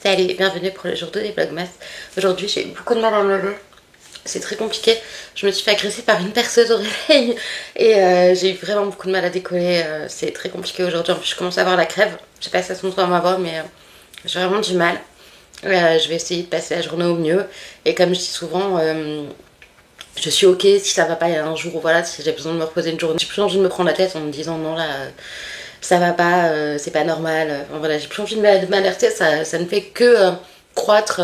Salut, bienvenue pour le jour 2 des Vlogmas. Aujourd'hui j'ai eu beaucoup de mal à me lever. C'est très compliqué. Je me suis fait agresser par une perceuse au réveil et j'ai eu vraiment beaucoup de mal à décoller. C'est très compliqué aujourd'hui. En plus je commence à avoir la crève. Je sais pas si ça se montre dans ma voix mais j'ai vraiment du mal. Je vais essayer de passer la journée au mieux. Et comme je dis souvent, je suis ok si ça va pas. Il y a un jour où voilà, si j'ai besoin de me reposer une journée. J'ai plus envie de me prendre la tête en me disant non là... ça va pas, c'est pas normal. Enfin, voilà, j'ai plus envie de m'alerter, ça ne fait que croître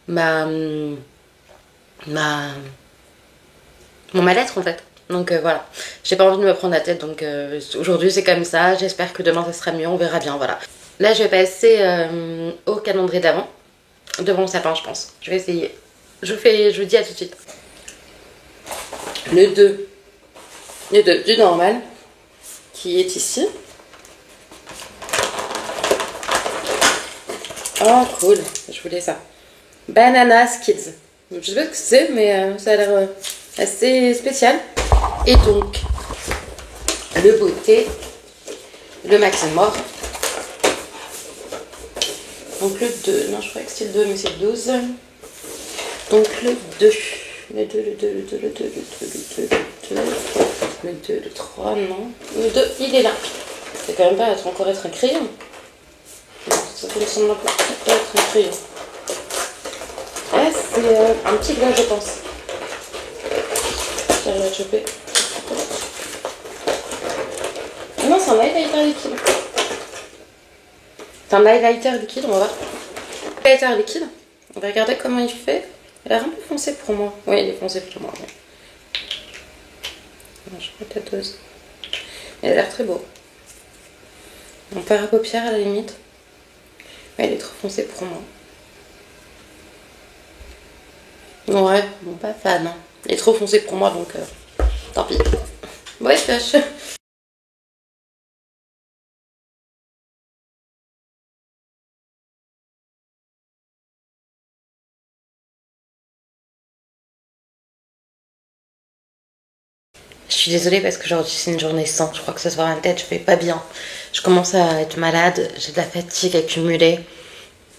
ma, ma, mon mal-être en fait. Donc voilà, j'ai pas envie de me prendre la tête, donc aujourd'hui c'est comme ça, j'espère que demain ça sera mieux, on verra bien, voilà. Là je vais passer au calendrier d'avant, devant le sapin je pense, je vais essayer. Je vous dis à tout de suite. Le 2 du normal, qui est ici. Oh cool, je voulais ça. Banana Skids. Je sais pas ce que c'est, mais ça a l'air assez spécial. Et donc, le beauté, le Maximor. Donc le 2, non je croyais que c'était le 2, mais c'est le 12. Donc le 2, le 2, le 2, le 2, le 2, le 2, le 2, le 2, le 3, non. Le 2, il est là. C'est quand même pas encore être un crayon. Ça me semble un peu être un crayon. Ah, c'est un petit glas, je pense. J'arrive à le choper. Ah non, c'est un highlighter liquide. C'est un highlighter liquide, on va voir. Highlighter liquide. On va regarder comment il fait. Il a l'air un peu foncé pour moi. Oui, il est foncé pour moi. Ouais. Non, je prends la dose. Il a l'air très beau. On part à paupières à la limite. Mais il est trop foncé pour moi. Ouais, bon, pas fan. Hein. Il est trop foncé pour moi, donc tant pis. Ouais, je suis désolée parce qu'aujourd'hui c'est une journée sans. Je crois que ça se voit à ma tête, je vais pas bien. Je commence à être malade, j'ai de la fatigue accumulée.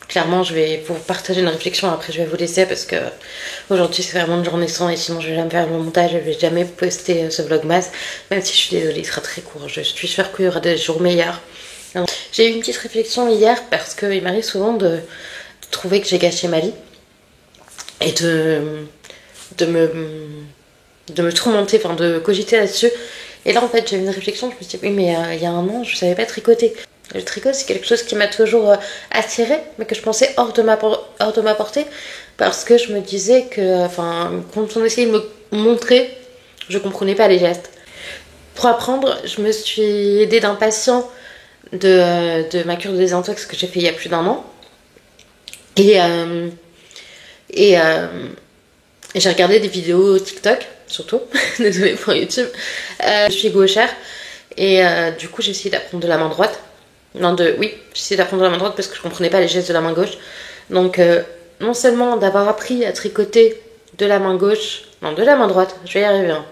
Clairement, je vais vous partager une réflexion, après je vais vous laisser parce que aujourd'hui c'est vraiment une journée sans et sinon je vais jamais faire le montage, je vais jamais poster ce vlogmas, même si je suis désolée, il sera très court, je suis sûre qu'il y aura des jours meilleurs. J'ai eu une petite réflexion hier parce qu'il m'arrive souvent de trouver que j'ai gâché ma vie et de me tourmenter, enfin de cogiter là-dessus. Et là en fait j'ai eu une réflexion, je me suis dit oui mais il y a un an je savais pas tricoter. Le tricot c'est quelque chose qui m'a toujours attirée mais que je pensais hors de ma portée parce que je me disais que enfin quand on essayait de me montrer je comprenais pas les gestes. Pour apprendre je me suis aidée d'un patient de ma cure de désintox que j'ai fait il y a plus d'un an et, et j'ai regardé des vidéos TikTok surtout, désolée pour YouTube. Je suis gauchère et du coup j'ai essayé d'apprendre de la main droite. Oui, j'ai essayé d'apprendre de la main droite parce que je comprenais pas les gestes de la main gauche. Donc non seulement d'avoir appris à tricoter de la main gauche, non de la main droite, je vais y arriver. Hein.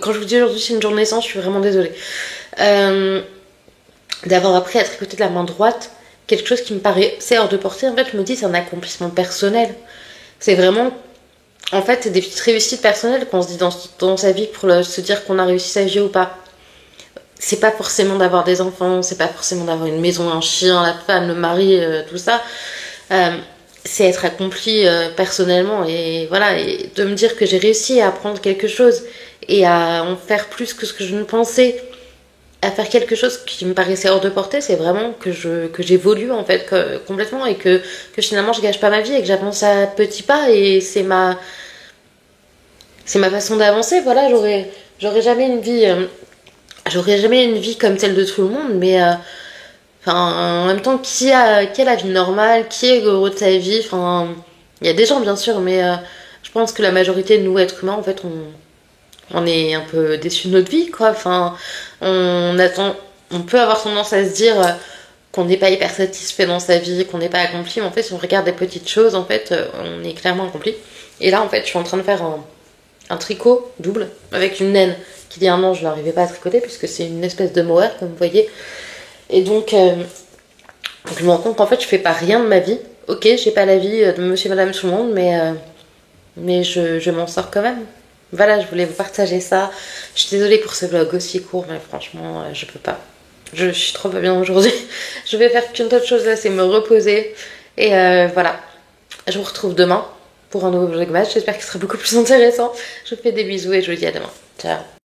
Quand je vous dis aujourd'hui c'est une journée sans, je suis vraiment désolée. D'avoir appris à tricoter de la main droite, quelque chose qui me paraît c'est hors de portée, en fait je me dis c'est un accomplissement personnel. C'est vraiment... En fait, c'est des petites réussites personnelles qu'on se dit dans sa vie pour se dire qu'on a réussi sa vie ou pas. C'est pas forcément d'avoir des enfants, c'est pas forcément d'avoir une maison, un chien, la femme, le mari, tout ça. C'est être accompli personnellement et voilà, et de me dire que j'ai réussi à apprendre quelque chose et à en faire plus que ce que je ne pensais, à faire quelque chose qui me paraissait hors de portée, c'est vraiment que j'évolue en fait complètement et que finalement je gâche pas ma vie et que j'avance à petits pas et c'est ma façon d'avancer. Voilà, j'aurais jamais une vie comme celle de tout le monde, mais en même temps qui a la vie normale, qui est heureux de sa vie. Enfin, il y a des gens bien sûr, mais je pense que la majorité de nous êtres humains en fait on est un peu déçus de notre vie quoi. Enfin, on peut avoir tendance à se dire qu'on n'est pas hyper satisfait dans sa vie, qu'on n'est pas accompli, mais en fait si on regarde des petites choses en fait on est clairement accompli. Et là en fait je suis en train de faire un tricot double avec une naine qui il y a un an je n'arrivais pas à tricoter puisque c'est une espèce de mohair comme vous voyez. Et donc je me rends compte qu'en fait je fais pas rien de ma vie Ok, j'ai pas la vie de monsieur et madame tout le monde, mais je m'en sors quand même. Voilà, je voulais vous partager ça. Je suis désolée pour ce vlog aussi court, mais franchement, je peux pas. Je suis trop pas bien aujourd'hui. Je vais faire qu'une seule chose là, c'est me reposer. Et voilà, je vous retrouve demain pour un nouveau vlog match. J'espère qu'il sera beaucoup plus intéressant. Je vous fais des bisous et je vous dis à demain. Ciao.